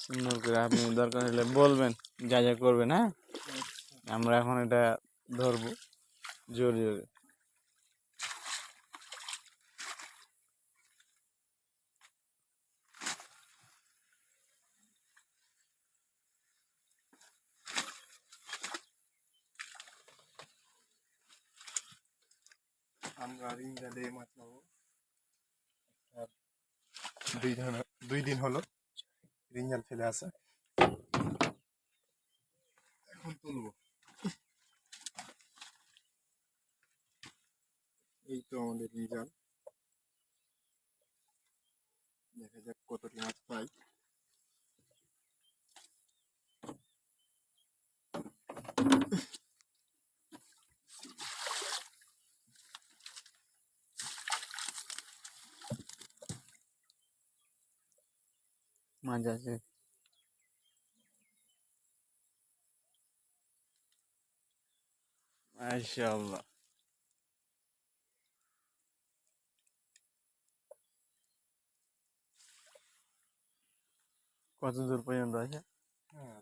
সুন্দর করে আপনি দরকার হলে বলবেন, যা যা করবেন। হ্যাঁ, আমরা এখন এটা ধরবো জোরে জোরে। আমরা রিং জালে মাছ পাবো। 2 দিন হলো রিং জাল ফেলে আসা, এখন তুলবো। এই তো আমাদের রিং জাল, দেখা যাক কতটি মাছ পাই। মাছ আছে, মাশাআল্লাহ। কত দূর পর্যন্ত আছে? হ্যাঁ,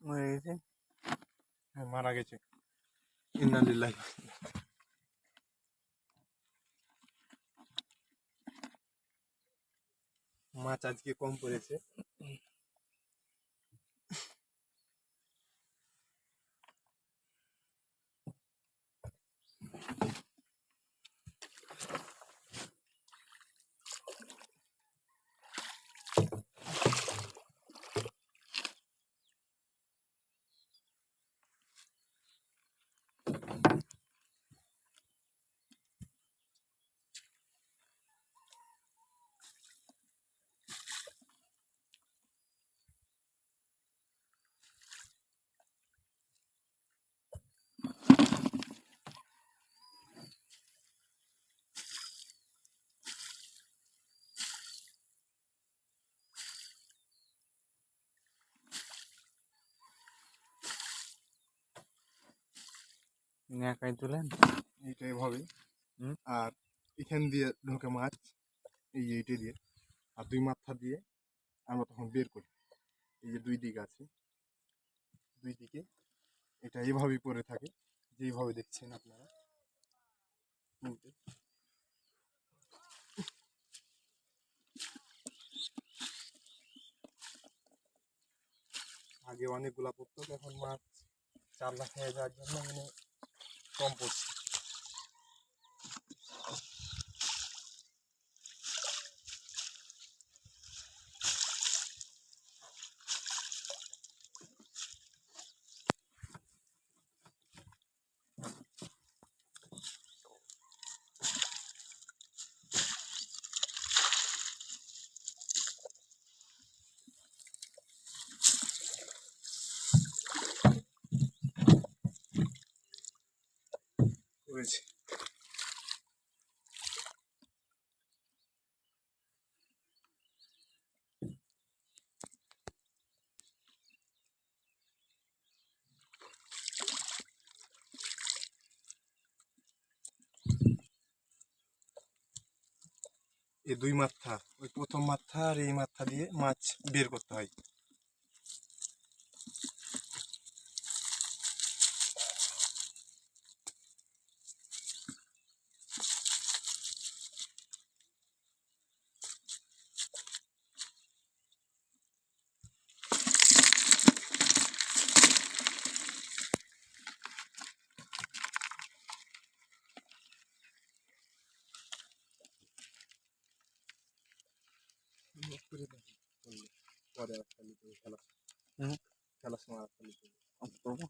মরে গেছে। মারা গেছে। ইন্না লিল্লাহি। মাছ আজকে কম পড়েছে। একাই তুলেন এইটা এভাবে, আর এখান দিয়ে ঢোকে মাছ, এইটা দিয়ে, আর 2 মাথা দিয়ে আমরা তখন বের করি। এই যে 2 দিক আছে, 2 দিকে এটা এভাবেই পড়ে থাকে, যেইভাবে দেখছেন আপনারা। আগে অনেকগুলা পড়তো, এখন মাছ 4 লাখ হয়ে যাওয়ার জন্য মানে কম পড়ছে। করেছে এই 2 মাথা, ওই প্রথম মাথা আর এই মাথা দিয়ে মাছ বের করতে হয়। করে দেখি করলে পরে একটা নিতে হবে, হুম। খেলার সময় একটা নিতে হবে। অফ করবো।